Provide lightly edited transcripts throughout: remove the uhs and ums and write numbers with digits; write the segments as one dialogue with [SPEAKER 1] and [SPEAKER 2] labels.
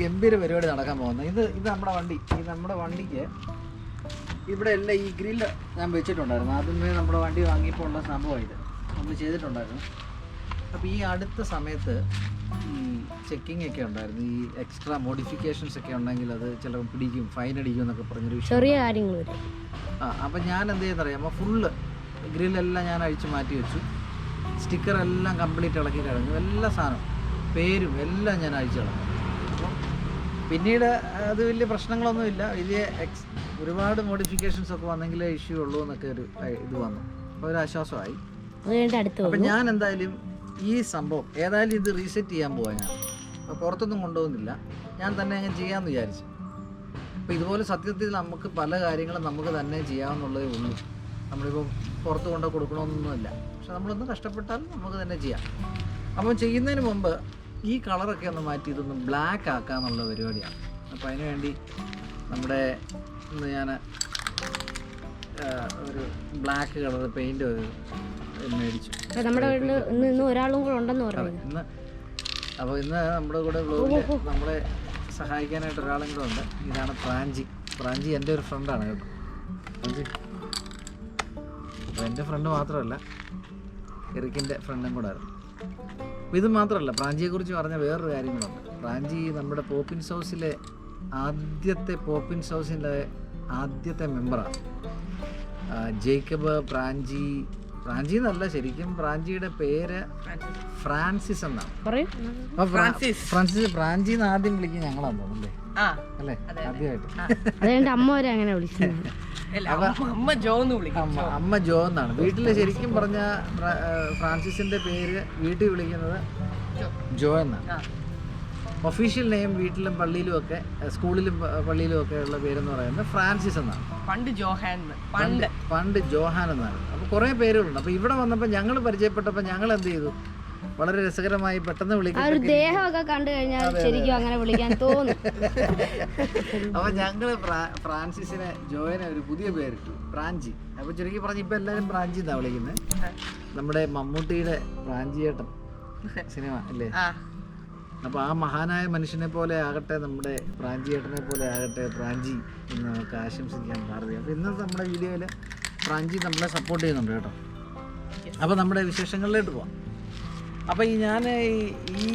[SPEAKER 1] ഗംഭീര പരിപാടി നടക്കാൻ പോകുന്നത്. ഇത് നമ്മുടെ വണ്ടി. നമ്മുടെ വണ്ടിക്ക് ഇവിടെ എല്ലാം ഈ ഗ്രില്ല് ഞാൻ വെച്ചിട്ടുണ്ടായിരുന്നു. ആദ്യമേ നമ്മുടെ വണ്ടി വാങ്ങിയപ്പോൾ ഉള്ള സംഭവം ഇത് നമ്മൾ ചെയ്തിട്ടുണ്ടായിരുന്നു. അപ്പോൾ ഈ അടുത്ത സമയത്ത് ഈ ചെക്കിംഗ് ഒക്കെ ഉണ്ടായിരുന്നു. ഈ എക്സ്ട്രാ മോഡിഫിക്കേഷൻസ് ഒക്കെ ഉണ്ടെങ്കിൽ അത് ചിലപ്പോൾ പിടിക്കും, ഫൈൻ അടിക്കും എന്നൊക്കെ പറഞ്ഞൊരു
[SPEAKER 2] ചെറിയ കാര്യങ്ങൾ.
[SPEAKER 1] അപ്പം ഞാൻ എന്ത് ചെയ്യുന്നറിയാമോ, ഫുള്ള് ഗ്രില്ലെല്ലാം ഞാൻ അഴിച്ച് മാറ്റി വെച്ചു. സ്റ്റിക്കറെല്ലാം കംപ്ലീറ്റ് ഇളക്കി കളഞ്ഞു. എല്ലാ സാധനവും പേരും എല്ലാം ഞാൻ അഴിച്ചു കളഞ്ഞു. അപ്പം പിന്നീട് അത് വലിയ പ്രശ്നങ്ങളൊന്നുമില്ല. വലിയ ഒരുപാട് മോഡിഫിക്കേഷൻസ് ഒക്കെ വന്നെങ്കിലേ ഇഷ്യൂ ഉള്ളൂ എന്നൊക്കെ ഒരു ഇത് വന്നു. അപ്പോൾ ഒരു ആശ്വാസമായി. അപ്പം ഞാൻ എന്തായാലും ഈ സംഭവം ഏതായാലും ഇത് റീസെറ്റ് ചെയ്യാൻ പോവാ. ഞാൻ അപ്പോൾ പുറത്തൊന്നും കൊണ്ടുപോകുന്നില്ല, ഞാൻ തന്നെ അങ്ങനെ ചെയ്യാമെന്ന് വിചാരിച്ചു. അപ്പോൾ ഇതുപോലെ സത്യത്തിൽ നമുക്ക് പല കാര്യങ്ങളും നമുക്ക് തന്നെ ചെയ്യാമെന്നുള്ളതേ ഉള്ളൂ. നമ്മളിപ്പോൾ പുറത്ത് കൊണ്ട് കൊടുക്കണമെന്നൊന്നുമില്ല. പക്ഷെ നമ്മളൊന്ന് കഷ്ടപ്പെട്ടാൽ നമുക്ക് തന്നെ ചെയ്യാം. അപ്പം ചെയ്യുന്നതിന് മുമ്പ് ഈ കളറൊക്കെ ഒന്ന് മാറ്റി ഇതൊന്ന് ബ്ലാക്ക് ആക്കാന്നുള്ള പരിപാടിയാണ്. അപ്പോൾ അതിന് വേണ്ടി നമ്മുടെ ഇന്ന് ഞാൻ ഒരു ബ്ലാക്ക് കളർ പെയിൻറ്റ് മേടിച്ചു.
[SPEAKER 2] നമ്മുടെ വീട്ടിൽ ഇന്ന് ഒരാളും കൂടെ ഉണ്ടെന്ന് പറഞ്ഞു.
[SPEAKER 1] അപ്പോൾ ഇന്ന് നമ്മുടെ കൂടെ വ്ലോഗിൽ നമ്മളെ സഹായിക്കാനായിട്ട് ഒരാളും കൂടെ ഉണ്ട്. ഇതാണ് പ്രാഞ്ചി എൻ്റെ ഒരു ഫ്രണ്ടാണ് കേട്ടോ. പ്രാഞ്ചി അപ്പോൾ എൻ്റെ ഫ്രണ്ട് മാത്രമല്ല, എറിക്കിൻ്റെ ഫ്രണ്ടും കൂടെ ആയിരുന്നു. അപ്പോൾ ഇത് മാത്രമല്ല, പ്രാഞ്ചിയെക്കുറിച്ച് പറഞ്ഞ വേറൊരു കാര്യങ്ങളുണ്ട്. പ്രാഞ്ചി നമ്മുടെ പോപ്പിൻസ് ഹൗസിലെ ആദ്യത്തെ മെമ്പറാണ്. ജേക്കബ് പ്രാഞ്ചി എന്നല്ല, ശരിക്കും പ്രാഞ്ചിയുടെ പേര് ഫ്രാൻസിസ് എന്നാണ്. പ്രാഞ്ചി എന്ന് ആദ്യം വിളിക്കും ഞങ്ങളാന്ന് തോന്നുന്നല്ലേ, അല്ലേ? ആദ്യമായിട്ട്
[SPEAKER 2] അമ്മ വരെ അങ്ങനെ വിളിക്കുന്നു.
[SPEAKER 1] അമ്മ ജോ എന്നാണ് വീട്ടില്. ശരിക്കും പറഞ്ഞ ഫ്രാൻസിസിന്റെ പേര് വീട്ടിൽ വിളിക്കുന്നത് ജോ എന്നാണ്. ഒഫീഷ്യൽ നെയിം വീട്ടിലും പള്ളിയിലും ഒക്കെ, സ്കൂളിലും പള്ളിയിലും ഒക്കെ ഉള്ള പേരെന്ന് പറയുന്നത് ഫ്രാൻസിസ് എന്നാണ്. പണ്ട് ജോഹാൻ എന്നാണ്. അപ്പോൾ കുറേ പേരുകളുണ്ട്. അപ്പോൾ ഇവിടെ വന്നപ്പോൾ ഞങ്ങൾ പരിചയപ്പെട്ടപ്പോൾ ഞങ്ങൾ എന്ത് ചെയ്തു, വളരെ രസകരമായി പെട്ടെന്ന് വിളിക്കാൻ
[SPEAKER 2] ദേഹമൊക്കെ കണ്ടു കഴിഞ്ഞാൽ ശരിക്കും അങ്ങനെ വിളിക്കാൻ തോന്നും.
[SPEAKER 1] അപ്പോൾ ഞങ്ങൾ ഫ്രാൻസിസിനെ ജോയനെ ഒരു പുതിയ പേര് പ്രാഞ്ചി. അപ്പോൾ ചുരുക്കി പറഞ്ഞ് ഇപ്പോൾ എല്ലാവരും പ്രാഞ്ചി എന്നാണ് വിളിക്കുന്നത്. നമ്മുടെ മമ്മൂട്ടിയുടെ പ്രാഞ്ചിയേട്ടൻ സിനിമ അല്ലേ? അപ്പോൾ ആ മഹാനായ മനുഷ്യനെ പോലെ ആകട്ടെ, നമ്മുടെ പ്രാഞ്ചിയേട്ടനെ പോലെ ആകട്ടെ പ്രാഞ്ചി എന്ന് നമുക്ക് ആശംസിക്കാൻ പാടില്ല. അപ്പോൾ ഇന്നത്തെ നമ്മുടെ വീഡിയോയിൽ പ്രാഞ്ചി നമ്മളെ സപ്പോർട്ട് ചെയ്യുന്നുണ്ട് കേട്ടോ. അപ്പോൾ നമ്മുടെ വിശേഷങ്ങളിലേക്ക് പോവാം. അപ്പോൾ ഞാൻ ഈ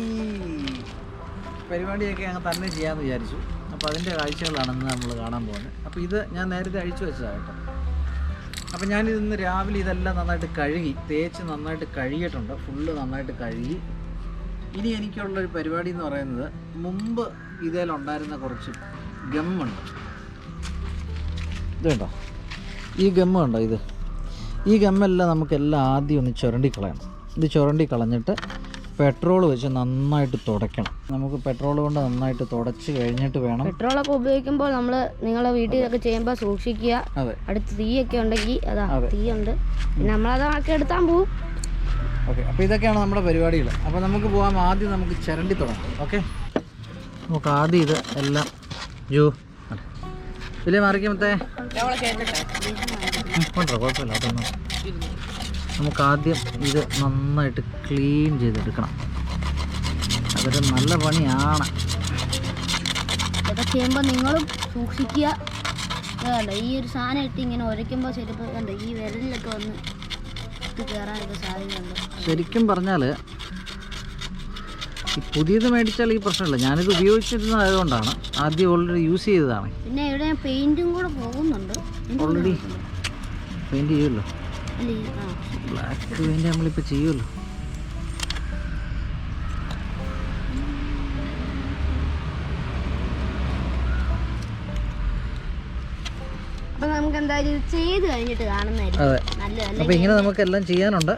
[SPEAKER 1] പരിപാടിയൊക്കെ അങ്ങ് തന്നെ ചെയ്യാമെന്ന് വിചാരിച്ചു. അപ്പോൾ അതിൻ്റെ കാഴ്ചകളാണെന്ന് നമ്മൾ കാണാൻ പോകുന്നത്. അപ്പോൾ ഇത് ഞാൻ നേരത്തെ അഴിച്ചു വെച്ചതാണ് കേട്ടോ. അപ്പോൾ ഞാനിന്ന് രാവിലെ ഇതെല്ലാം നന്നായിട്ട് കഴുകി തേച്ച് നന്നായിട്ട് കഴുകിയിട്ടുണ്ട്. ഫുള്ള് നന്നായിട്ട് കഴുകി. ഇനി എനിക്കുള്ളൊരു പരിപാടി എന്ന് പറയുന്നത്, മുമ്പ് ഇതിലുണ്ടായിരുന്ന കുറച്ച് ഗമ്മുണ്ട്. ഇത് കണ്ടോ, ഈ ഗമ്മ് കണ്ടോ? ഈ ഗമ്മെല്ലാം നമുക്കെല്ലാം ആദ്യം ഒന്ന് ചുരണ്ടി കളയണം. ഇത് ചുരണ്ടി കളഞ്ഞിട്ട് പെട്രോൾ വെച്ച് നന്നായിട്ട് തുടയ്ക്കണം. നമുക്ക് പെട്രോൾ കൊണ്ട് നന്നായിട്ട് തുടച്ച് കഴിഞ്ഞിട്ട് വേണം.
[SPEAKER 2] പെട്രോളൊക്കെ ഉപയോഗിക്കുമ്പോൾ നിങ്ങളെ വീട്ടിലൊക്കെ ചെയ്യുമ്പോൾ സൂക്ഷിക്കുക. അടുത്ത് തീയൊക്കെ ഉണ്ടെങ്കിൽ തീയുണ്ട്, പിന്നെ നമ്മളതൊക്കെ എടുത്താൻ പോവും.
[SPEAKER 1] ഓക്കെ, അപ്പോൾ ഇതൊക്കെയാണ് നമ്മുടെ പരിപാടികൾ. അപ്പോൾ നമുക്ക് പോകാം. ആദ്യം നമുക്ക് ചിരണ്ടി തുടങ്ങാം. ഓക്കെ, നമുക്ക് ആദ്യം ഇത് എല്ലാം വലിയ മാറിക്കുമ്പത്തേ കുഴപ്പമില്ല. അതൊന്നും നമുക്ക് ആദ്യം ഇത് നന്നായിട്ട് ക്ലീൻ ചെയ്തെടുക്കണം. അതൊരു നല്ല പണിയാണ്.
[SPEAKER 2] ഇതൊക്കെ ചെയ്യുമ്പോൾ നിങ്ങളും സൂക്ഷിക്കുക. ഈ ഒരു സാധനം ഇട്ട് ഇങ്ങനെ ഉരയ്ക്കുമ്പോൾ ചിലപ്പോൾ കണ്ടോ ഈ വിരലിലൊക്കെ വന്ന് കയറാനൊക്കെ സാധ്യതയുണ്ട്.
[SPEAKER 1] ശരിക്കും പറഞ്ഞാൽ ഈ പുതിയത് മേടിച്ചാൽ ഈ പ്രശ്നമില്ല. ഞാനിത് ഉപയോഗിച്ചിരുന്നതായതുകൊണ്ടാണ്. ആദ്യം ഓൾറെഡി യൂസ് ചെയ്തതാണ്.
[SPEAKER 2] പിന്നെ ഇവിടെ പെയിന്റും കൂടെ പോകുന്നുണ്ട്.
[SPEAKER 1] ഓൾറെഡി പെയിന്റ് ചെയ്യുമല്ലോ, ബ്ലാക്ക് പെയിന്റ് നമ്മളിപ്പോൾ ചെയ്യുമല്ലോ.
[SPEAKER 2] അപ്പോൾ നമുക്ക് എന്തായാലും ചെയ്ത് കഴിഞ്ഞിട്ട് കാണുന്നതായിരിക്കും നല്ലത്.
[SPEAKER 1] അപ്പോൾ ഇങ്ങനെ നമുക്കെല്ലാം ചെയ്യാനുണ്ട്.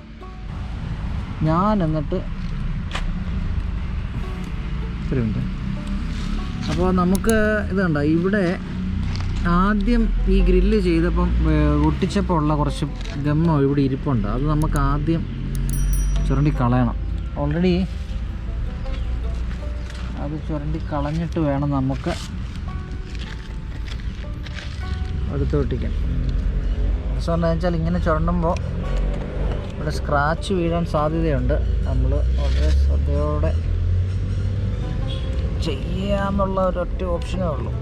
[SPEAKER 1] ഞാൻ എന്നിട്ട് ഒരു മിനിറ്റ്. അപ്പോൾ നമുക്ക് ഇത് കണ്ടോ, ഇവിടെ ആദ്യം ഈ ഗ്രില്ല് ചെയ്തപ്പം ഒട്ടിച്ചപ്പോൾ ഉള്ള കുറച്ച് ഗമ്മ ഇവിടെ ഇരിപ്പുണ്ട്. അത് നമുക്ക് ആദ്യം ചുരണ്ടി കളയണം. ഓൾറെഡി അത് ചുരണ്ടി കളഞ്ഞിട്ട് വേണം നമുക്ക് അടുത്ത് ഒട്ടിക്കാൻ. പ്രശ്നം എന്താണെന്ന് വെച്ചാൽ ഇങ്ങനെ ചുരണ്ടുമ്പോൾ ഇവിടെ സ്ക്രാച്ച് വീഴാൻ സാധ്യതയുണ്ട്. നമ്മൾ വളരെ ശ്രദ്ധയോടെ ചെയ്യാന്നുള്ള ഒരൊറ്റ ഓപ്ഷനേ ഉള്ളൂ.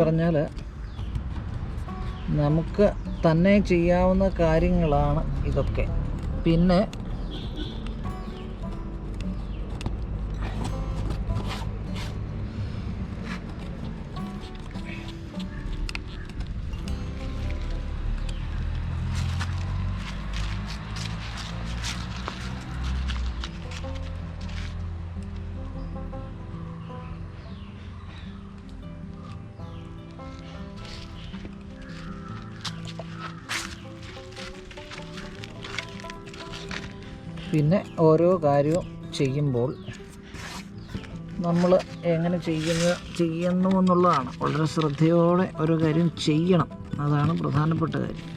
[SPEAKER 1] പറഞ്ഞാൽ നമുക്ക് തന്നെ ചെയ്യാവുന്ന കാര്യങ്ങളാണ് ഇതൊക്കെ. പിന്നെ ഓരോ കാര്യവും ചെയ്യുമ്പോൾ നമ്മൾ എങ്ങനെ ചെയ്യുന്നു എന്നുള്ളതാണ്. വളരെ ശ്രദ്ധയോടെ ഓരോ കാര്യം ചെയ്യണം, അതാണ് പ്രധാനപ്പെട്ട കാര്യം.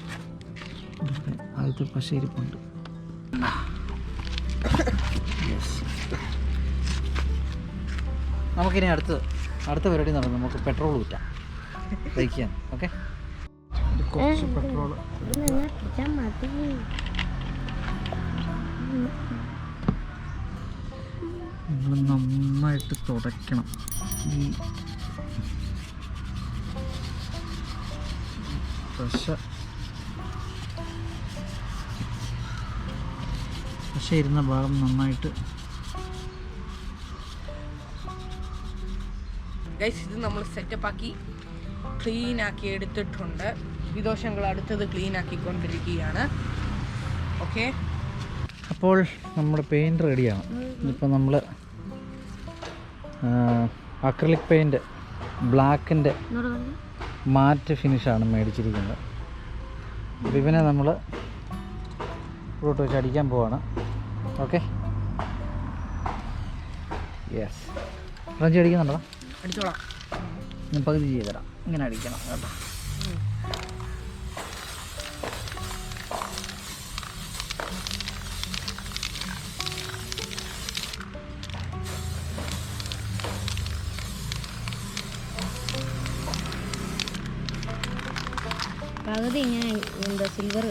[SPEAKER 1] ആദ്യത്തെ പശയിരിപ്പുണ്ട്. നമുക്കിനി അടുത്ത പരിപാടി നടന്നു. നമുക്ക് പെട്രോൾ ഊറ്റാം, കഴിക്കാൻ. ഓക്കെ, കുറച്ച് പെട്രോൾ നമ്മൾ നന്നായിട്ട് തുടയ്ക്കണം. ഈ പശ ഇരുന്ന ഭാഗം നന്നായിട്ട്.
[SPEAKER 3] ഇത് നമ്മൾ സെറ്റപ്പാക്കി ക്ലീൻ ആക്കി എടുത്തിട്ടുണ്ട്. വിദോഷങ്ങൾ അടുത്തത് ക്ലീൻ ആക്കിക്കൊണ്ടിരിക്കുകയാണ്. ഓക്കെ,
[SPEAKER 1] അപ്പോൾ നമ്മുടെ പെയിൻറ് റെഡിയാണ്. ഇപ്പോൾ നമ്മൾ അക്രിലിക് പെയിൻറ് ബ്ലാക്കിൻ്റെ മാറ്റ് ഫിനിഷാണ് മേടിച്ചിരിക്കുന്നത്. അപ്പോൾ ഇവനെ നമ്മൾ ഇവിടോട്ട് വെച്ച് അടിക്കാൻ പോവാണ്. Okay, yes. ഫ്രഞ്ച് അടിക്കുന്നുണ്ടോ?
[SPEAKER 3] അടിച്ചോളാം.
[SPEAKER 1] ഞാൻ പകുതി ചെയ്തുതരാം. ഇങ്ങനെ അടിക്കണം കേട്ടോ.
[SPEAKER 2] പകുതി ഇങ്ങനെ എന്താ സിൽവർ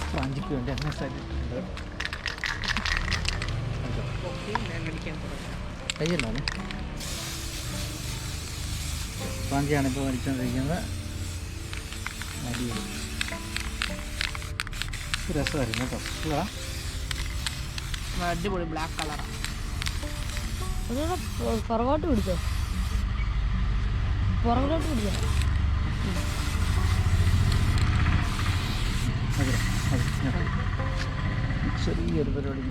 [SPEAKER 1] ഫ്രാഞ്ചിക്ക് വേണ്ടി അങ്ങനെ സ്ഥലത്തിട്ടുണ്ട്. കയ്യല്ലാണ് ഫ്രാഞ്ചിയാണ് ഇപ്പോൾ വലിച്ചുകൊണ്ടിരിക്കുന്നത്. അടിപൊളി രസമായിരുന്നു കേട്ടോ.
[SPEAKER 3] അടിപൊളി ബ്ലാക്ക് കളറാണ്.
[SPEAKER 2] പുറകോട്ട് പിടിച്ചോ, പുറകോട്ട് പിടിച്ചോ.
[SPEAKER 1] ചെറിയൊരു പരിപാടി.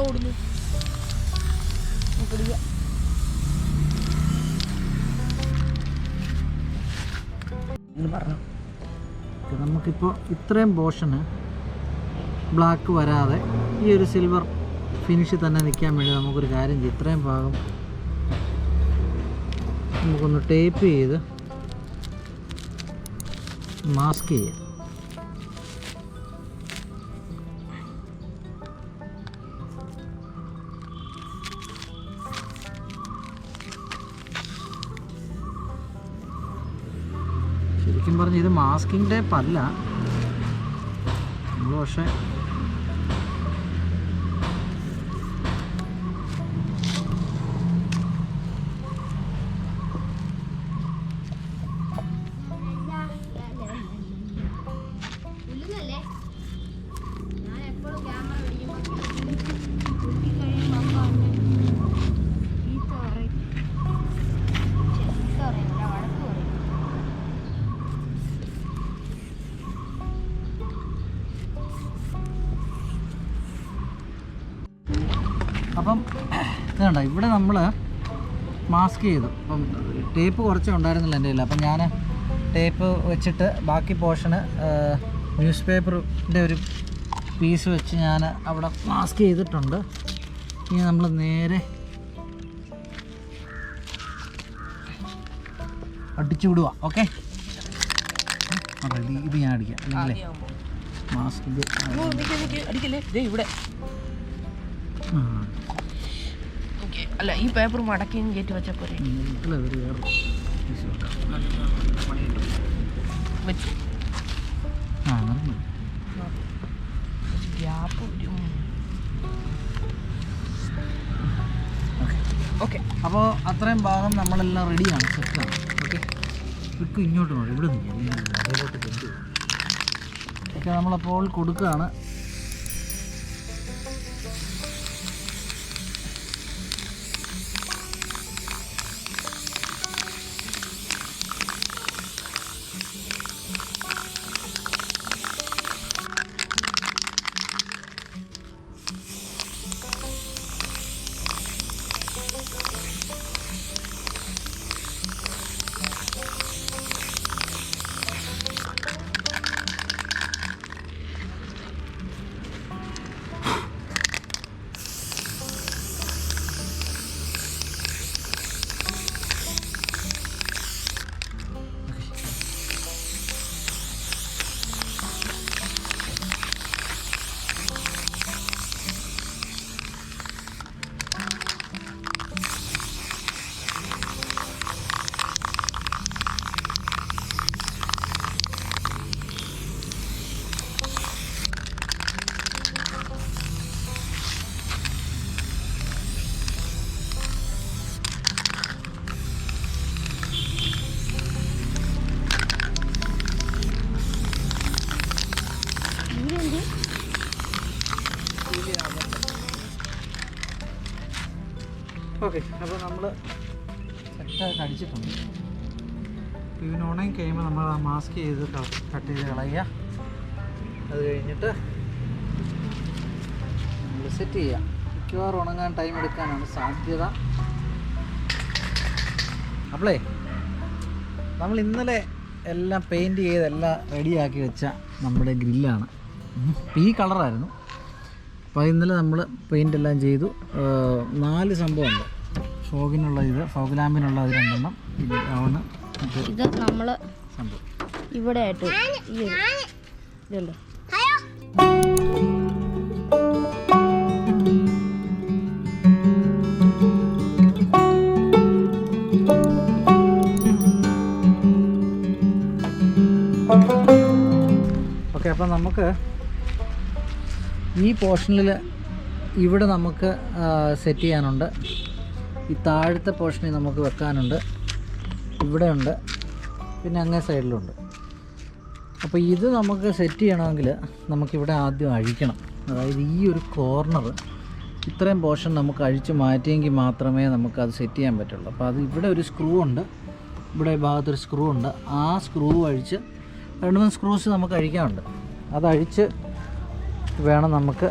[SPEAKER 3] ഓടുന്നു
[SPEAKER 1] പറഞ്ഞു. നമുക്കിപ്പോൾ ഇത്രയും പോർഷന് ബ്ലാക്ക് വരാതെ ഈ ഒരു സിൽവർ ഫിനിഷ് തന്നെ നിൽക്കാൻ വേണ്ടി നമുക്കൊരു കാര്യം ചെയ്യും. ഇത്രയും ഭാഗം നമുക്കൊന്ന് ടേപ്പ് ചെയ്ത് മാസ്ക് ചെയ്യാം. ശരിക്കും പറഞ്ഞ് ഇത് മാസ്കിംഗ് ടേപ്പ് അല്ല, നമ്മൾ പക്ഷേ അപ്പം ഇത് കണ്ടോ, ഇവിടെ നമ്മൾ മാസ്ക് ചെയ്തു. അപ്പം ടേപ്പ് കുറച്ചേ ഉണ്ടായിരുന്നില്ല എൻ്റെ കയ്യിൽ. അപ്പം ഞാൻ ടേപ്പ് വെച്ചിട്ട് ബാക്കി പോർഷന് ന്യൂസ് പേപ്പറിൻ്റെ ഒരു പീസ് വെച്ച് ഞാൻ അവിടെ മാസ്ക് ചെയ്തിട്ടുണ്ട്. ഇനി നമ്മൾ നേരെ അടിച്ചു വിടുക. ഓക്കെ, ഇത് ഞാൻ അടിക്കാം അല്ലേ മാസ്ക്. ഇത്
[SPEAKER 3] അടിക്കല്ലേ, ഇവിടെ അല്ല ഈ പേപ്പർ മടക്കി കയറ്റി വെച്ചാൽ പോരെ. ഓക്കെ,
[SPEAKER 1] അപ്പോൾ അത്രയും ഭാഗം നമ്മളെല്ലാം റെഡിയാണ്, സെറ്റാണ്. ഓക്കെ, ഇപ്പം ഇങ്ങോട്ട് നോക്കാം, ഇവിടെ അതിലോട്ട് കൊണ്ടു. ഓക്കെ, നമ്മളപ്പോൾ കൊടുക്കുകയാണ്. ഓക്കെ, അപ്പോൾ നമ്മൾ സെറ്റായിട്ട് അടിച്ചിട്ടുണ്ട്. ഇതിന് ഉണങ്ങി കഴിയുമ്പോൾ നമ്മൾ ആ മാസ്ക് ചെയ്ത് കട്ട് ചെയ്ത് കളയുക. അത് കഴിഞ്ഞിട്ട് നമ്മൾ സെറ്റ് ചെയ്യുക. മിക്കവാറും ഉണങ്ങാൻ ടൈം എടുക്കാനാണ് സാധ്യത. അപ്പോളേ നമ്മൾ ഇന്നലെ എല്ലാം പെയിൻറ്റ് ചെയ്ത് എല്ലാം റെഡിയാക്കി വെച്ച നമ്മുടെ ഗ്രില്ലാണ്. ഈ കളറായിരുന്നു. അപ്പോൾ ഇന്നലെ നമ്മൾ പെയിൻ്റ് എല്ലാം ചെയ്തു. 4 സംഭവമുണ്ട്. ഫോഗിനുള്ള ഇത്, ഫോഗ് ലാമ്പിനുള്ള അത് 2 എണ്ണം, ആണ്
[SPEAKER 2] ഇത് നമ്മൾ
[SPEAKER 1] സംഭവം
[SPEAKER 2] ഇവിടെ ആയിട്ട് ഈ ഇതുണ്ട്.
[SPEAKER 1] ഓക്കെ, അപ്പോൾ നമുക്ക് ഈ പോർഷനിൽ ഇവിടെ നമുക്ക് സെറ്റ് ചെയ്യാനുണ്ട്. ഈ താഴത്തെ പോർഷനിൽ നമുക്ക് വെക്കാനുണ്ട്. ഇവിടെ ഉണ്ട്, പിന്നെ അങ്ങേ സൈഡിലുണ്ട്. അപ്പോൾ ഇത് നമുക്ക് സെറ്റ് ചെയ്യണമെങ്കിൽ നമുക്കിവിടെ ആദ്യം അഴിക്കണം. അതായത് ഈ ഒരു കോർണർ ഇത്രയും പോർഷൻ നമുക്ക് അഴിച്ച് മാറ്റിയെങ്കിൽ മാത്രമേ നമുക്കത് സെറ്റ് ചെയ്യാൻ പറ്റുള്ളൂ. അപ്പോൾ അത് ഇവിടെ ഒരു സ്ക്രൂ ഉണ്ട്, ഇവിടെ ഭാഗത്തൊരു സ്ക്രൂ ഉണ്ട്. ആ സ്ക്രൂ അഴിച്ച് 2-3 സ്ക്രൂസ് നമുക്ക് അഴിക്കാനുണ്ട്. അതഴിച്ച് വേണം നമുക്ക്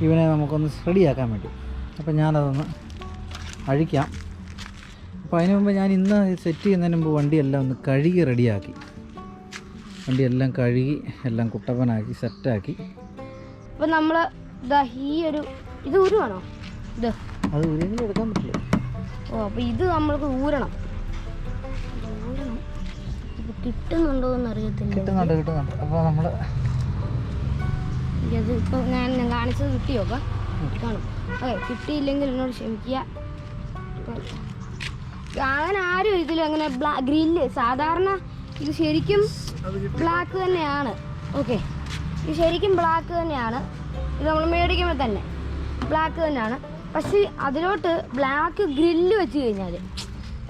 [SPEAKER 1] ഇവനെ നമുക്കൊന്ന് റെഡിയാക്കാൻ വേണ്ടി. അപ്പോൾ ഞാനതൊന്ന് അഴിക്കാം. അപ്പോൾ അതിന് മുമ്പ് ഞാൻ ഇന്ന് സെറ്റ് ചെയ്യുന്നതിന് മുമ്പ് വണ്ടിയെല്ലാം ഒന്ന് കഴുകി റെഡിയാക്കി. വണ്ടിയെല്ലാം കഴുകി എല്ലാം കുട്ടപ്പനാക്കി സെറ്റാക്കി.
[SPEAKER 2] അപ്പോൾ നമ്മൾ ഇതാ ഈ ഒരു ഇത് ഊരുവാണോ? ഇത്
[SPEAKER 1] അത് ഊരെങ്കിലും എടുക്കാൻ പറ്റില്ല.
[SPEAKER 2] അപ്പോൾ ഇത് നമ്മൾക്ക് ഊരണം. കിട്ടുന്നുണ്ടോ എന്ന് അറിയത്തില്ല.
[SPEAKER 1] കിട്ടുന്നുണ്ട്. അപ്പോൾ നമ്മൾ
[SPEAKER 2] ഇത് ഇപ്പോൾ ഞാൻ കാണിച്ചത് കിട്ടിയോ? കാണും. ഓക്കെ, കിട്ടിയില്ലെങ്കിൽ എന്നോട് ക്ഷമിക്കുക. അങ്ങനെ ആരും ഇതിൽ അങ്ങനെ ഗ്രില്ല് സാധാരണ ഇത് ശരിക്കും ബ്ലാക്ക് തന്നെയാണ്. ഓക്കെ, ഇത് ശരിക്കും ബ്ലാക്ക് തന്നെയാണ്. ഇത് നമ്മൾ മേടിക്കുമ്പോൾ തന്നെ ബ്ലാക്ക് തന്നെയാണ്. പക്ഷേ അതിലോട്ട് ബ്ലാക്ക് ഗ്രില്ല് വെച്ച് കഴിഞ്ഞാൽ,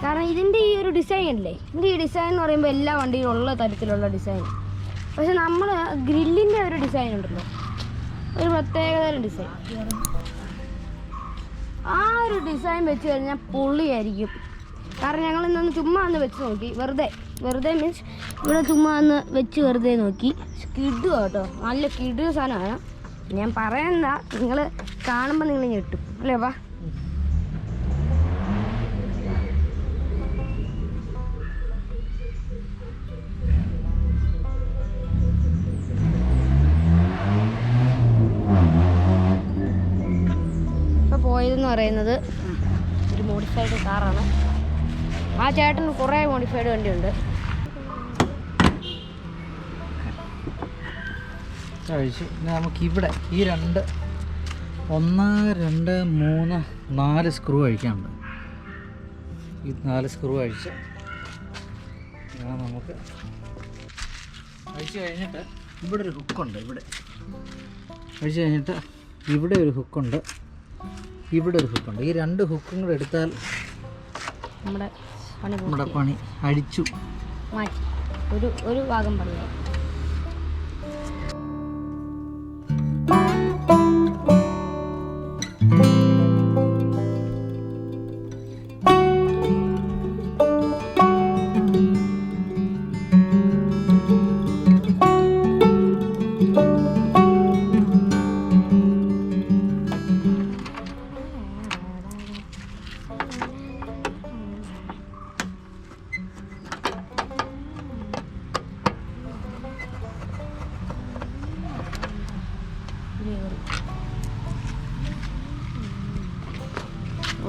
[SPEAKER 2] കാരണം ഇതിൻ്റെ ഈ ഒരു ഡിസൈൻ അല്ലേ, ഇതിൻ്റെ ഈ ഡിസൈൻ എന്ന് പറയുമ്പോൾ എല്ലാ വണ്ടിയിലും ഉള്ള തരത്തിലുള്ള ഡിസൈൻ. പക്ഷെ നമ്മൾ ഗ്രില്ലിൻ്റെ ഒരു ഡിസൈൻ ഉണ്ടല്ലോ, ഒരു പ്രത്യേകതരം ഡിസൈൻ. ആ ഒരു ഡിസൈൻ വെച്ച് കഴിഞ്ഞാൽ പൊള്ളിയായിരിക്കും. കാരണം ഞങ്ങൾ ഇന്നൊന്ന് ചുമ്മാ ഒന്ന് വെച്ച് നോക്കി, വെറുതെ മീൻസ് ഇവിടെ ചുമ്മാ ഒന്ന് വെച്ച് വെറുതെ നോക്കി. കിഡു കേട്ടോ, നല്ല കിഡു സാധനമാണ്. ഞാൻ പറയുന്ന നിങ്ങൾ കാണുമ്പോൾ നിങ്ങൾ ഞെട്ടും അല്ലേ? വാ പറയുന്നത് ഒരു മോഡിഫൈഡ് കാറാണ്. ആ ചേട്ടന് കുറേ മോഡിഫൈഡ് വണ്ടിയുണ്ട്.
[SPEAKER 1] കഴിച്ചു. പിന്നെ നമുക്കിവിടെ ഈ 1 2 3 4 സ്ക്രൂ അഴിക്കാനുണ്ട്. ഈ 4 സ്ക്രൂ അഴിച്ച് നമുക്ക് അഴിച്ച് കഴിഞ്ഞിട്ട് ഇവിടെ ഒരു ഹുക്കുണ്ട്. ഇവിടെ അഴിച്ച് കഴിഞ്ഞിട്ട് ഇവിടെ ഒരു ഹുക്കുണ്ട്, ഇവിടെ ഒരു ഹുക്കുണ്ട്. ഈ 2 ഹുക്കും കൂടെ എടുത്താൽ നമ്മുടെ പണി അഴിച്ചു
[SPEAKER 2] മാറ്റി ഒരു ഭാഗം പണിയായി.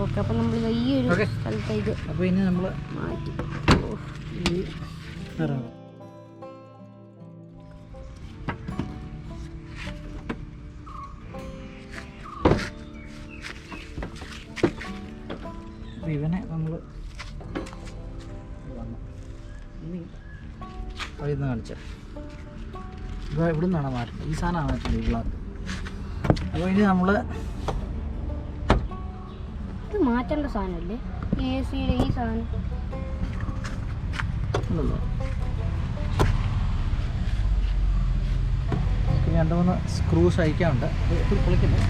[SPEAKER 2] ഓക്കെ, അപ്പം നമ്മൾ ഈ ഒരു സ്ഥലത്തേക്ക്
[SPEAKER 1] അപ്പോൾ ഇനി നമ്മൾ
[SPEAKER 2] മാറ്റി.
[SPEAKER 1] ഇവനെ നമ്മൾ ഇനി കഴിയുന്ന കാണിച്ച ഇവിടെ നിന്നാണ് മാറ്റുന്നത്. ഈ സാധനമാണ് മാറ്റുന്നത്, ഈ ഗ്ലാസ്. അപ്പോൾ ഇനി നമ്മൾ
[SPEAKER 2] ഇത് മാറ്റേണ്ട സാധനമല്ലേ AC യുടെ ഈ സാധനം?
[SPEAKER 1] ഉണ്ടല്ലോ. 2-3 സ്ക്രൂസ് അയക്കാനുണ്ട്. പൊളിക്കണ്ടേ?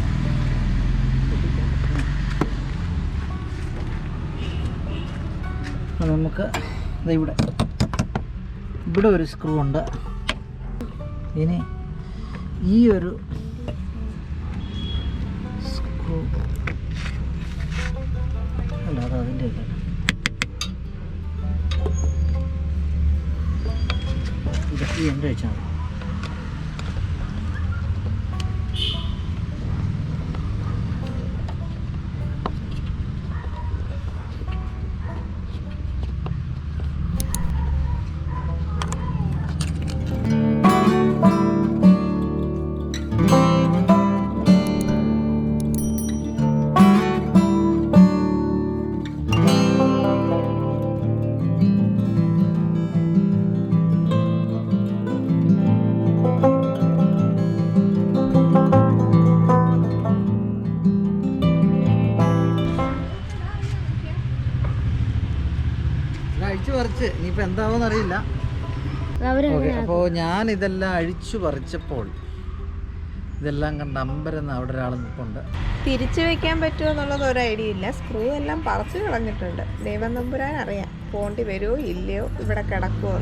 [SPEAKER 1] നമുക്ക് ഇവിടെ ഒരു സ്ക്രൂ ഉണ്ട്. ഇനി ഈ ഒരു സ്ക്രൂ അല്ല, അത് അതിൻ്റെ ഈ എൻ്റെ വെച്ചാൽ മതി. അഴിച്ചു പറിച്ച് ഇനിയിപ്പോൾ എന്താവുമെന്ന് അറിയില്ല. ഓക്കെ, അപ്പോൾ ഞാൻ ഇതെല്ലാം അഴിച്ചു പറിച്ചപ്പോൾ ഇതെല്ലാം കണ്ട് അമ്പരെന്ന് അവിടെ ഒരാൾ നിൽപ്പുണ്ട്.
[SPEAKER 3] തിരിച്ചു വെക്കാൻ പറ്റുമോ എന്നുള്ളത് ഒരു ഐഡിയ ഇല്ല. സ്ക്രൂ എല്ലാം പറിച്ചു കളഞ്ഞിട്ടുണ്ട്. ദൈവം തമ്പുരാൻ അറിയാം പോണ്ടി വരുമോ ഇല്ലയോ, ഇവിടെ കിടക്കുമോ.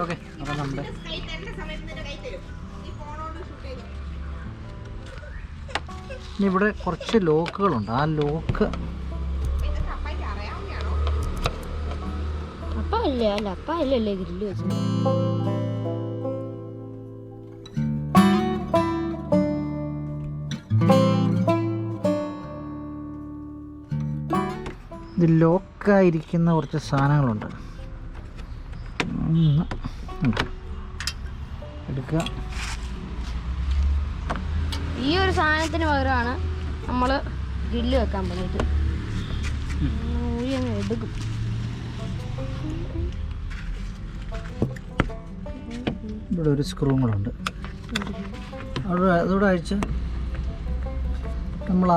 [SPEAKER 1] ഓക്കെ, അപ്പം നമ്മുടെ ഇനി ഇവിടെ കുറച്ച് ലോക്കുകളുണ്ട്. ആ ലോക്ക്
[SPEAKER 2] അപ്പ അല്ലല്ലേ ഗ്രില്ല് വെച്ചത്.
[SPEAKER 1] ഇത് ലോക്കായിരിക്കുന്ന കുറച്ച് സാധനങ്ങളുണ്ട്. എടുക്കുക.
[SPEAKER 2] ഈ ഒരു സാധനത്തിന് പകരമാണ് നമ്മൾ ഗ്രില്ല് വെക്കാൻ പോകുന്നത്. എടുക്കും.
[SPEAKER 1] ഇവിടെ ഒരു സ്ക്രൂ കൂടെ ഉണ്ട്. അതോടെ അഴിച്ച് നമ്മൾ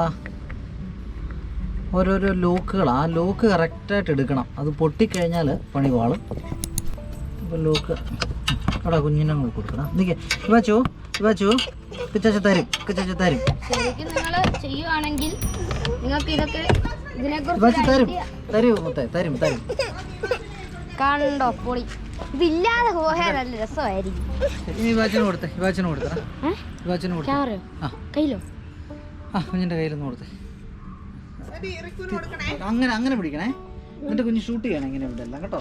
[SPEAKER 1] ഓരോരോ ലോക്കുകൾ, ആ ലോക്ക് കറക്റ്റായിട്ട് എടുക്കണം. അത് പൊട്ടിക്കഴിഞ്ഞാൽ പണി പാളും. അപ്പോൾ ലോക്ക് അവിടെ കുഞ്ഞിനെ കൊടുക്കണം. ഇവാച്ചോ കിച്ചാച്ച തരും.
[SPEAKER 2] ശരിക്കും നിങ്ങൾ ചെയ്യുവാണെങ്കിൽ നിങ്ങൾക്ക് ഇതൊക്കെ
[SPEAKER 1] തരും.
[SPEAKER 2] കണ്ടോ പൊളി. ഇതില്ലാതെ പോയാൽ നല്ല രസമായിരിക്കും. കയ്യിലോ?
[SPEAKER 1] കുഞ്ഞിൻ്റെ കയ്യിലൊന്ന് കൊടുത്തേ. അങ്ങനെ പിടിക്കണേ. എന്നിട്ട് കുഞ്ഞ് ഷൂട്ട് ചെയ്യണം. ഇങ്ങനെ ഇവിടെല്ലാം കേട്ടോ.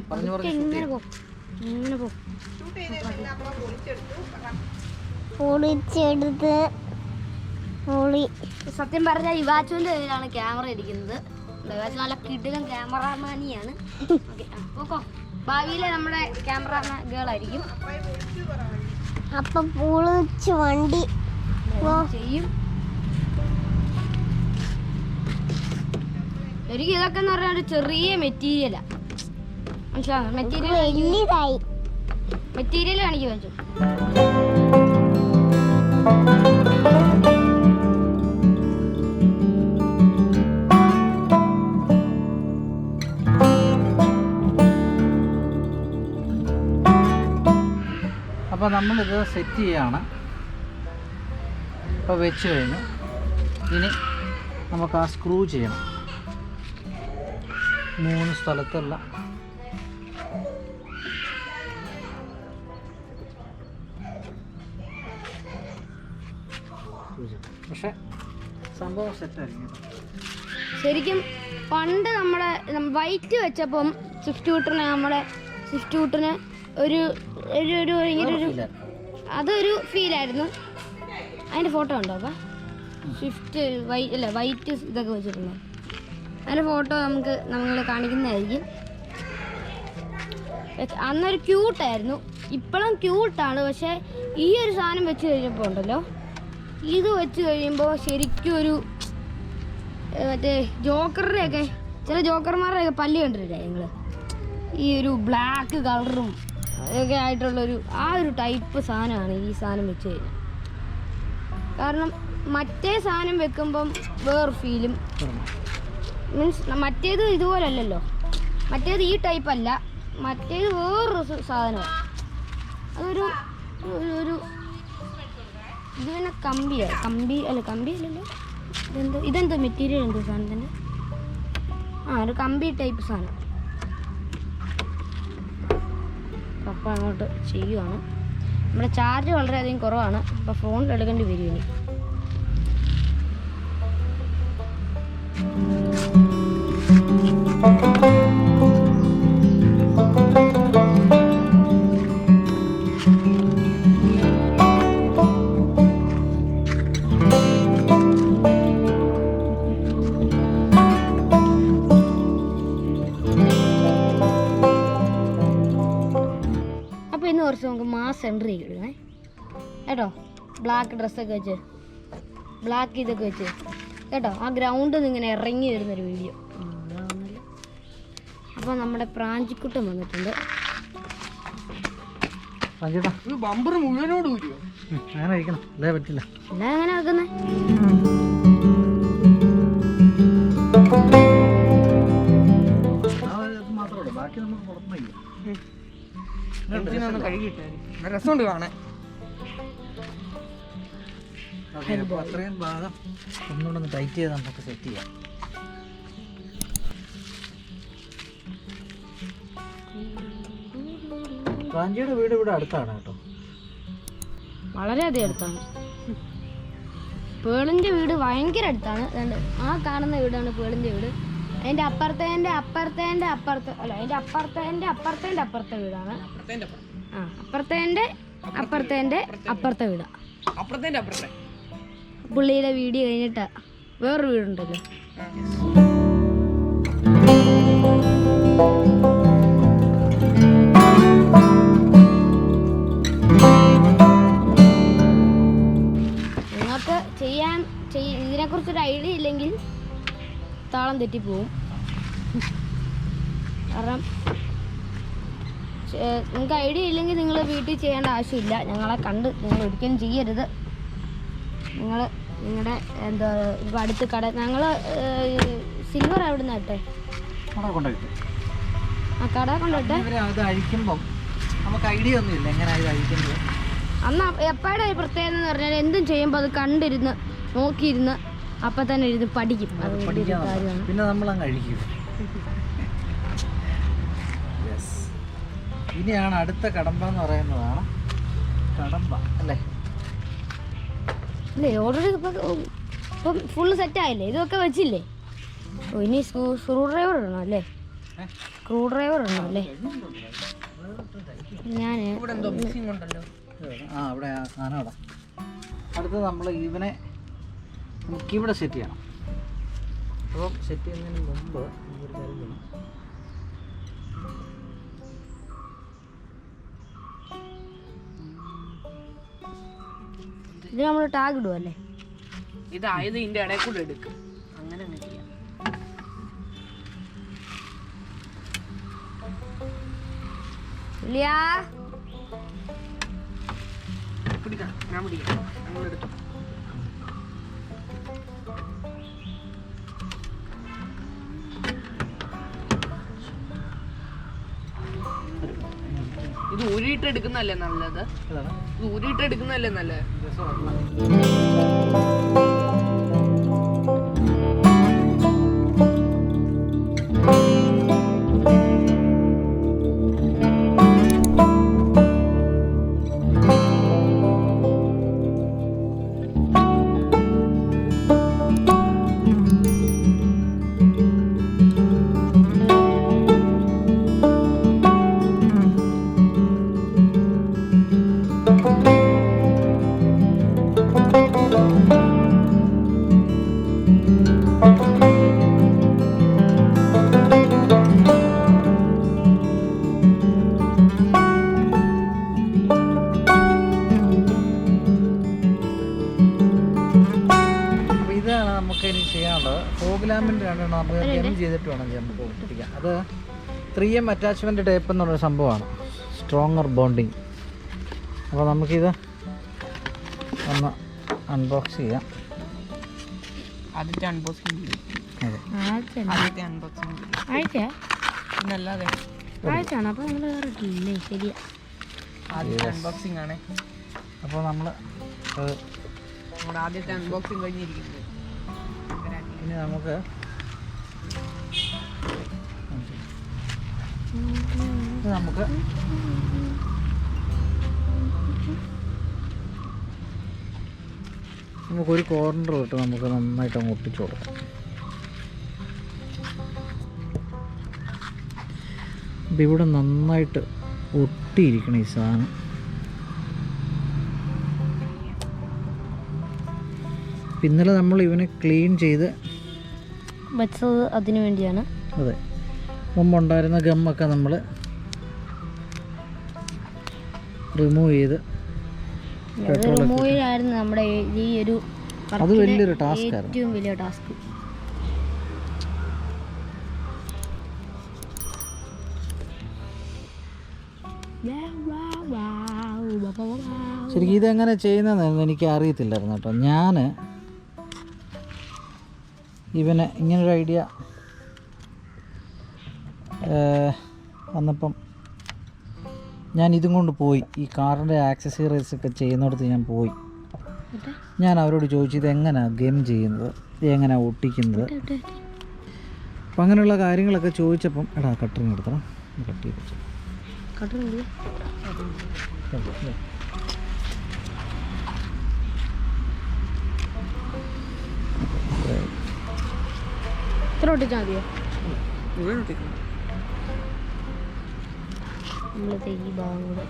[SPEAKER 1] പറഞ്ഞു
[SPEAKER 2] പൊളിച്ചെടുത്ത് സത്യം പറഞ്ഞാൽ ഇവാച്ചുവിന്റെ കയ്യിലാണ് ക്യാമറ ഇരിക്കുന്നത്. ഇവാച്ചു നല്ല കിടിലൻ ക്യാമറാമാനിയാണ്. ഓക്കോ ഭാവിയിലെ നമ്മുടെ ക്യാമറ ഗേളായിരിക്കും. അപ്പം പൊളിച്ച് വണ്ടി ചെയ്യും. എനിക്ക് ഇതൊക്കെ എന്ന് പറഞ്ഞാൽ ഒരു ചെറിയ മെറ്റീരിയലാ, മനസ്സിലാവും? മെറ്റീരിയൽ കാണിക്കാൻ വെച്ചു.
[SPEAKER 1] അപ്പോൾ നമ്മളിത് സെറ്റ് ചെയ്യുകയാണ്. അപ്പോൾ വെച്ച് കഴിഞ്ഞു. ഇനി നമുക്ക് ആ സ്ക്രൂ ചെയ്യണം. 3 സ്ഥലത്തുള്ള പക്ഷെ സംഭവം സെറ്റായിരിക്കും.
[SPEAKER 2] ശരിക്കും പണ്ട് നമ്മുടെ വൈറ്റ് വെച്ചപ്പം നമ്മുടെ സ്വിഫ്റ്റ് കൂട്ടറിന് ഒരു അതൊരു ഫീലായിരുന്നു. അതിൻ്റെ ഫോട്ടോ ഉണ്ടോ? അപ്പം സ്വിഫ്റ്റ് വൈറ്റ് ഇതൊക്കെ വെച്ചിട്ടുണ്ടോ? അതിൻ്റെ ഫോട്ടോ നമ്മൾ കാണിക്കുന്നതായിരിക്കും. അന്നൊരു ക്യൂട്ടായിരുന്നു, ഇപ്പോഴും ക്യൂട്ടാണ്. പക്ഷേ ഈ ഒരു സാധനം വെച്ച് കഴിഞ്ഞപ്പോൾ ഉണ്ടല്ലോ, ഇത് വെച്ച് കഴിയുമ്പോൾ ശരിക്കും ഒരു മറ്റേ ജോക്കറുടെയൊക്കെ ചില ജോക്കർമാരുടെയൊക്കെ പല്ല് കണ്ടിട്ടില്ലേ നിങ്ങൾ? ഈ ഒരു ബ്ലാക്ക് കളറും ഒക്കെ ആയിട്ടുള്ളൊരു ആ ഒരു ടൈപ്പ് സാധനമാണ് ഈ സാധനം വെച്ച് കഴിഞ്ഞാൽ. കാരണം മറ്റേ സാധനം വെക്കുമ്പം വേറെ ഫീലും, മീൻസ് മറ്റേത് ഇതുപോലല്ലല്ലോ. മറ്റേത് ഈ ടൈപ്പല്ല, മറ്റേത് വേറൊരു സാധനമാണ്. അതൊരു ഒരു ഇത് പിന്നെ കമ്പി അല്ലല്ലോ. ഇതെന്തോ മെറ്റീരിയൽ എന്തോ സാധനത്തിൻ്റെ ഒരു കമ്പി ടൈപ്പ് സാധനം. അപ്പം അങ്ങോട്ട് ചെയ്യുവാണ്. നമ്മുടെ ചാർജ് വളരെയധികം കുറവാണ്. അപ്പോൾ ഫോണിൽ എടുക്കേണ്ടി വരും ഇനി. കുറച്ച് നമുക്ക് മാസ് എൻട്രി ഇടണേ കേട്ടോ. ബ്ലാക്ക് ഡ്രസ്സൊക്കെ വെച്ച്, ബ്ലാക്ക് ഇതൊക്കെ വെച്ച് കേട്ടോ. ആ ഗ്രൗണ്ടിൽ നിന്ന് ഇങ്ങനെ ഇറങ്ങി വരുന്നൊരു വീഡിയോ. അപ്പോൾ നമ്മുടെ പ്രാഞ്ചിക്കുട്ടൻ വന്നിട്ടുണ്ട്.
[SPEAKER 3] ബമ്പർ മുഴുവനോട്
[SPEAKER 1] അങ്ങനെ കഴിക്കണം, അല്ലേ പറ്റില്ല.
[SPEAKER 2] എന്താ അങ്ങനെ വെക്കുന്നേ?
[SPEAKER 1] മാത്രമേ ബാക്കി നമുക്ക് പുറത്തുനിന്ന്
[SPEAKER 3] രസമുണ്ട് കാണാൻ.
[SPEAKER 1] അത്രയും ഭാഗം ഒന്നുകൂടെ ടൈറ്റ് ചെയ്ത് നമുക്ക് സെറ്റ് ചെയ്യാം. പ്രാഞ്ചിയുടെ വീട് ഇവിടെ അടുത്താണ് കേട്ടോ,
[SPEAKER 2] വളരെയധികം അടുത്താണ്. പേളിൻ്റെ വീട് ഭയങ്കര അടുത്താണ്. ആ കാണുന്ന വീടാണ് പേളിൻ്റെ വീട്. അതിൻ്റെ അപ്പുറത്തെ അപ്പുറത്തെ വീടാണ്. അപ്പുറത്തെ വീടാ. പുള്ളിയുടെ വീഡിയോ കഴിഞ്ഞിട്ടാ വേറൊരു വീടുണ്ടല്ലോ. നിങ്ങൾക്ക് ഇതിനെക്കുറിച്ചൊരു ഐഡിയ ഇല്ലെങ്കിൽ താളം തെറ്റിപ്പോവും. കാരണം നിങ്ങൾക്ക് ഐഡിയ ഇല്ലെങ്കിൽ നിങ്ങൾ വീട്ടിൽ ചെയ്യേണ്ട ആവശ്യമില്ല. ഞങ്ങളെ കണ്ട് നിങ്ങൾ ഒരിക്കലും ചെയ്യരുത്. നിങ്ങളുടെ എന്താ ഇപ്പോൾ അടുത്ത് കട ഞങ്ങൾ സിൽവർ എവിടെ നിന്ന് ഇട്ടെ ആ കട കൊണ്ടിട്ട്
[SPEAKER 1] നമുക്ക് ഐഡിയ ഒന്നുമില്ല എങ്ങനെ അഴിക്കുന്നത്.
[SPEAKER 2] അന്ന് എപ്പോഴും ഒരു പ്രത്യേകത എന്ന് പറഞ്ഞാൽ എന്തും ചെയ്യുമ്പോൾ അത് കണ്ടിരുന്ന് നോക്കിയിരുന്ന് അപ്പം തന്നെ ഇരുന്ന് പഠിക്കും.
[SPEAKER 1] പിന്നെ നമ്മളങ്ങ് അഴിക്കും. ഇനിയാണ് അടുത്ത കടമ്പ എന്ന് പറയുന്നതാണ്. കടമ്പ അല്ലേ?
[SPEAKER 2] അല്ലേ ഓൾറെഡി ഇപ്പം ഫുള്ള് സെറ്റായില്ലേ? ഇതൊക്കെ വെച്ചില്ലേ? ഓ ഇനി സ്ക്രൂ ഡ്രൈവർ ഇടണം അല്ലേ? സ്ക്രൂ ഡ്രൈവർ ഇടണം അല്ലേ? ഞാൻ
[SPEAKER 1] അവിടെ ആ സാധനം അവിടെ അടുത്ത് നമ്മൾ ഇവനെ നമുക്കിവിടെ സെറ്റ് ചെയ്യണം. അപ്പം സെറ്റ് ചെയ്യുന്നതിന് മുമ്പ് നമുക്കൊരു കാര്യം ചെയ്യണം.
[SPEAKER 2] ഇത് നമ്മൾ ടാഗ് ഇടുവല്ലേ?
[SPEAKER 4] ഇതായത് ഇതിന്റെ ഇടയിൽ കൂടെ എടുക്കും. അങ്ങനെ ചെയ്യാം.
[SPEAKER 2] ഇല്ലയാ
[SPEAKER 4] പിടിക്കാം, ഞാൻ പിടിക്കാം. ഞങ്ങൾ എടുത്തു. ഇത് ഊരിയിട്ട് എടുക്കുന്നല്ലേ നല്ലത്?
[SPEAKER 1] ഇതാണ്
[SPEAKER 4] ഇത് ഊരിയിട്ട് എടുക്കുന്നല്ലേ നല്ലത്?
[SPEAKER 1] നമുക്ക് ഇനി ചെയ്യാനുള്ളത് ഫോഗ് ലാമ്പിൻ്റെ രണ്ടെണ്ണം നമുക്ക് ഗം ചെയ്തിട്ട് വേണം നമുക്ക് ഒട്ടിക്കാൻ. അത് 3M അറ്റാച്ച്മെൻറ്റ് ടേപ്പ് എന്നുള്ളൊരു സംഭവമാണ്, സ്ട്രോങ്ങർ ബോണ്ടിങ്. അപ്പോൾ നമുക്കിത് ഒന്ന് അൺബോക്സ് ചെയ്യാം.
[SPEAKER 4] ആദ്യത്തെ അൺബോക്സിംഗ്.
[SPEAKER 1] അതെ,
[SPEAKER 4] ആദ്യത്തെ അൺബോക്സിംഗ് പിന്നല്ലാതെ
[SPEAKER 2] ആഴ്ചയാണ്. അപ്പോൾ നമ്മൾ കയറിയിട്ടില്ലേ? ശരിയാ,
[SPEAKER 4] ആദ്യത്തെ അൺബോക്സിംഗ് ആണ്.
[SPEAKER 1] അപ്പോൾ നമ്മൾ
[SPEAKER 4] നമ്മുടെ ആദ്യത്തെ അൺബോക്സിംഗ് കഴിഞ്ഞിരിക്കുന്നത്.
[SPEAKER 1] ഇനി നമുക്ക് നമുക്കൊരു കോർണർ തൊട്ട് നമുക്ക് നന്നായിട്ട് അങ്ങ് ഒട്ടിച്ചു കൊടുക്കാം. അപ്പം ഇവിടെ നന്നായിട്ട് ഒട്ടിയിരിക്കണം ഈ സാധനം. ഇന്നലെ നമ്മൾ ഇവനെ ക്ലീൻ ചെയ്ത്
[SPEAKER 2] വെച്ചത് അതിനു വേണ്ടിയാണ്.
[SPEAKER 1] അതെ, മുമ്പുണ്ടായിരുന്ന ഗമ്മൊക്കെ നമ്മൾ റിമൂവ് ചെയ്ത്
[SPEAKER 2] റിമൂവിലായിരുന്നു നമ്മുടെ ഈ ഒരു
[SPEAKER 1] അത് വലിയൊരു ടാസ്ക് ആയിരുന്നു,
[SPEAKER 2] ഏറ്റവും വലിയ ടാസ്ക്.
[SPEAKER 1] ശരിക്കും ഇതെങ്ങനെ ചെയ്യുന്നതെന്ന് എനിക്ക് അറിയത്തില്ലായിരുന്നു കേട്ടോ. ഞാൻ ഇവന് ഇങ്ങനൊരു ഐഡിയ വന്നപ്പം ഞാൻ ഇതും കൊണ്ട് പോയി, ഈ കാറിൻ്റെ ആക്സസറീസ് ഒക്കെ ചെയ്യുന്നിടത്ത് ഞാൻ പോയി. ഞാൻ അവരോട് ചോദിച്ചു ഇതെങ്ങനെയാണ് ഗെയിം ചെയ്യുന്നത്, എങ്ങനെയാണ് ഒട്ടിക്കുന്നത്, അപ്പം അങ്ങനെയുള്ള കാര്യങ്ങളൊക്കെ ചോദിച്ചപ്പം എടാ കട്ടറിങ് എടുത്തണം, കട്ട് ചെയ്ത് വെച്ചു.
[SPEAKER 2] ഇത്ര ഒട്ടിച്ചാൽ മതിയോ? നമ്മളത്തെ ഈ ഭാഗം കൂടെ.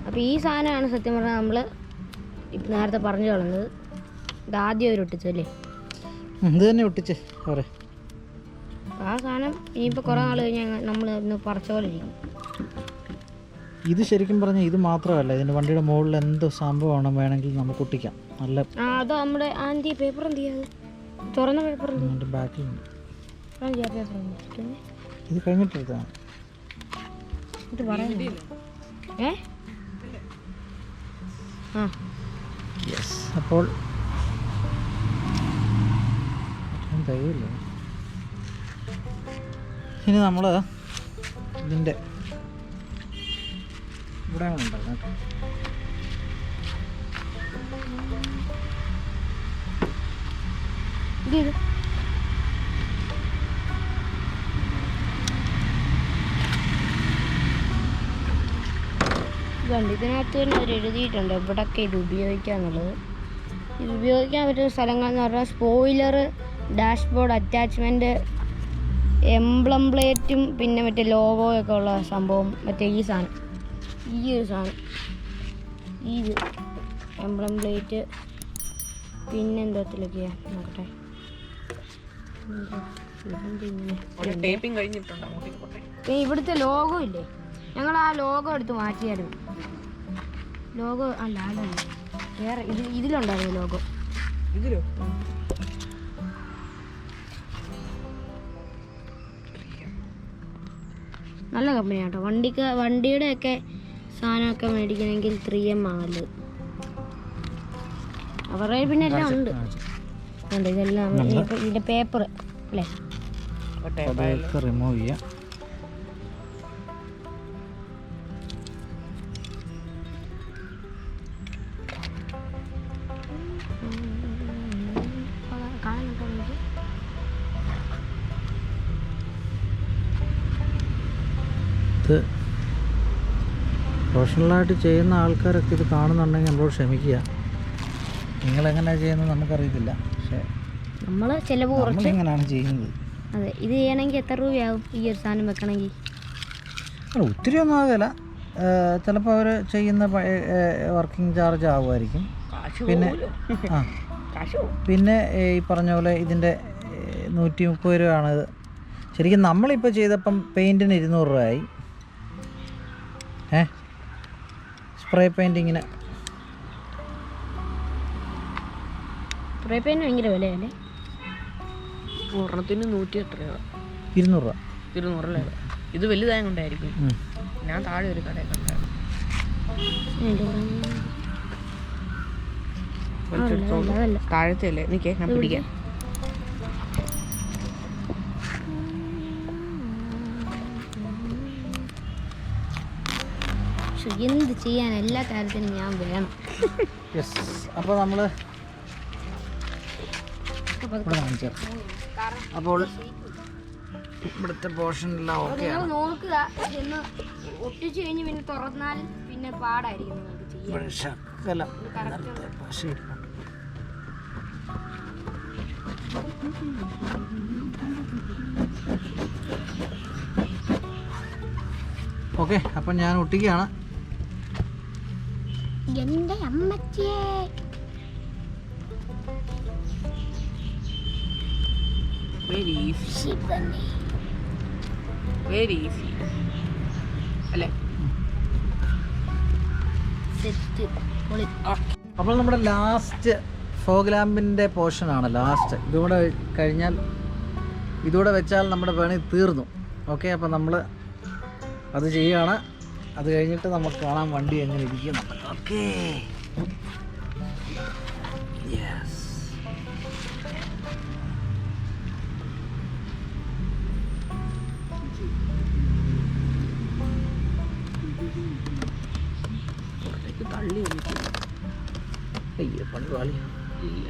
[SPEAKER 2] അപ്പോൾ ഈ സാധനമാണ് സത്യം പറഞ്ഞാൽ നമ്മൾ ഇപ്പം നേരത്തെ പറഞ്ഞു കളഞ്ഞത്. ഇത് ആദ്യം അവർ ഒട്ടിച്ചു അല്ലേ?
[SPEAKER 1] ഇത് തന്നെ ഒട്ടിച്ച് അവരെ.
[SPEAKER 2] ആ സാധനം ഇനിയിപ്പോൾ കുറേ നാൾ കഴിഞ്ഞാൽ നമ്മൾ ഇന്ന് പറിച്ച പോലെ ഇരിക്കും.
[SPEAKER 1] ഇത് ശരിക്കും പറഞ്ഞാൽ ഇത് മാത്രമല്ല, ഇതിൻ്റെ വണ്ടിയുടെ മുകളിൽ എന്ത് സംഭവമാണ് വേണമെങ്കിൽ നമുക്ക് ഒട്ടിക്കാം. നല്ല
[SPEAKER 2] അത് നമ്മുടെ ആൻറ്റി പേപ്പർ എന്ത് ചെയ്യാത്? തുറന്ന പേപ്പർ
[SPEAKER 1] എൻ്റെ ബാക്കിലുണ്ട്.
[SPEAKER 2] പേപ്പർ
[SPEAKER 1] ഇത് കഴിഞ്ഞിട്ടെടുത്താണ്.
[SPEAKER 2] ഇത് പറയുന്നില്ല. ആ
[SPEAKER 1] യെസ്. അപ്പോൾ തയ്യല്ല. ഇനി നമ്മൾ ഇതിൻ്റെ ഇവിടെ ഉണ്ടായിരുന്നു കേട്ടോ.
[SPEAKER 2] ഇത് ഇതുണ്ട്. ഇതിനകത്ത് തന്നെ അവർ എഴുതിയിട്ടുണ്ട് എവിടെയൊക്കെ ഇത് ഉപയോഗിക്കാന്നുള്ളത്. ഇത് ഉപയോഗിക്കാൻ പറ്റുന്ന സ്ഥലങ്ങൾ എന്ന് പറഞ്ഞാൽ സ്പോയിലർ, ഡാഷ്ബോർഡ് അറ്റാച്ച്മെൻറ്റ്, എംബ്ലം പ്ലേറ്റും പിന്നെ മറ്റേ ലോഗോയൊക്കെ ഉള്ള സംഭവം. മറ്റേ ഈ സാധനം, ഈ ഒരു സാധനം, ഇത് എംബ്ലം പ്ലേറ്റ്, പിന്നെന്തോത്തിലൊക്കെയാ നോക്കട്ടെ.
[SPEAKER 4] ടേപ്പിംഗ് കഴിഞ്ഞിട്ടുണ്ട് അങ്ങോട്ടേക്ക് പോട്ടെ.
[SPEAKER 2] പിന്നെ ഇവിടുത്തെ ലോഗോ ഇല്ലേ, ഞങ്ങൾ ആ ലോഗോ എടുത്ത് മാറ്റിയായിരുന്നു. ലോഗോ അല്ല അതല്ല വേറെ ഇതിലുണ്ടായിരുന്നു ലോഗോ.
[SPEAKER 4] ഇതിലോ?
[SPEAKER 2] നല്ല കമ്പനിയാണ് കേട്ടോ. വണ്ടിയുടെയൊക്കെ സാധനമൊക്കെ മേടിക്കണമെങ്കിൽ 3M ആണല്ലോ. അവരുടെ പിന്നെ എല്ലാം ഉണ്ട്. ഇതെല്ലാം ഇതിൻ്റെ പേപ്പർ അല്ലേ,
[SPEAKER 1] അതൊക്കെ റിമൂവ് ചെയ്യാം. ഇത് പ്രൊഫഷണലായിട്ട് ചെയ്യുന്ന ആൾക്കാരൊക്കെ ഇത് കാണുന്നുണ്ടെങ്കിൽ നമ്മളോട് ക്ഷമിക്കുക. നിങ്ങളെങ്ങനെയാണ് ചെയ്യുന്നത് നമുക്കറിയത്തില്ല, പക്ഷേ
[SPEAKER 2] നമ്മൾ ചിലവ് കുറച്ച്
[SPEAKER 1] നമ്മളിങ്ങനെയാണ് ചെയ്യുന്നത്.
[SPEAKER 2] അതെ, ഇത് ചെയ്യണമെങ്കിൽ എത്ര രൂപയാവും ഈ ഒരു സാധനം വെക്കണമെങ്കിൽ?
[SPEAKER 1] ഒത്തിരി ഒന്നും ആകില്ല, ചിലപ്പോൾ അവർ ചെയ്യുന്ന വർക്കിംഗ് ചാർജ് ആകുമായിരിക്കും. പിന്നെ ഈ പറഞ്ഞ പോലെ ഇതിൻ്റെ 130 രൂപയാണ്. ശരിക്കും നമ്മളിപ്പോൾ ചെയ്തപ്പം പെയിൻറ്റിന് 200 രൂപയായി. സ്പ്രേ പെയിൻറ്റിങ്ങിന്
[SPEAKER 2] സ്പ്രേ പെയിൻറ്റ് ഭയങ്കര വിലയല്ലേ?
[SPEAKER 4] ഒരെണ്ണത്തിന് 108 രൂപ.
[SPEAKER 1] 200 രൂപ.
[SPEAKER 4] 200 രൂപ. ഇത് വലുതായ കൊണ്ടായിരിക്കും. ഞാൻ താഴെ ഒരു കടയിൽ കണ്ടായിരുന്നു. താഴത്തെ അല്ലേ? നിൽക്കേ, ഞാൻ പിടിക്കാം.
[SPEAKER 2] എന്ത് ചെയ്യാൻ, എല്ലാ കാര്യത്തിനും ഞാൻ വേണം.
[SPEAKER 1] യെസ്. അപ്പോൾ നമ്മൾ അപ്പോൾ ഇവിടുത്തെ പോർഷനെല്ലാം ഓക്കെ ആണ്.
[SPEAKER 2] നോക്കുക, എന്ന് ഒട്ടിച്ചു കഴിഞ്ഞ് പിന്നെ തുറന്നാൽ പിന്നെ പാടായിരിക്കും നിങ്ങൾക്ക് ചെയ്യാൻ.
[SPEAKER 1] ശകലം നേരത്തെ പശ ഇരിപ്പുണ്ട്. ഓക്കെ, അപ്പം ഞാൻ ഒട്ടിക്കുകയാണ്.
[SPEAKER 2] എൻ്റെ അമ്മച്ചിയെ
[SPEAKER 4] വെരി ഈസി, വെരി ഈസി അല്ലേ?
[SPEAKER 2] സെറ്റ് പൊളി.
[SPEAKER 1] അപ്പോൾ നമ്മുടെ ലാസ്റ്റ് ഫോഗ് ലാമ്പിൻ്റെ പോർഷനാണ് ലാസ്റ്റ്. ഇതുകൂടെ കഴിഞ്ഞാൽ, ഇതുകൂടെ വെച്ചാൽ നമ്മുടെ പണി തീർന്നു. ഓക്കെ, അപ്പോൾ നമ്മൾ അത് ചെയ്യുകയാണ്. അത് കഴിഞ്ഞിട്ട് നമുക്ക് കാണാം വണ്ടി എങ്ങനെ ഇരിക്കുന്നു. Okay, yes.
[SPEAKER 4] തള്ളി
[SPEAKER 1] അയ്യോ, പണി പാളി.
[SPEAKER 4] ഇല്ല.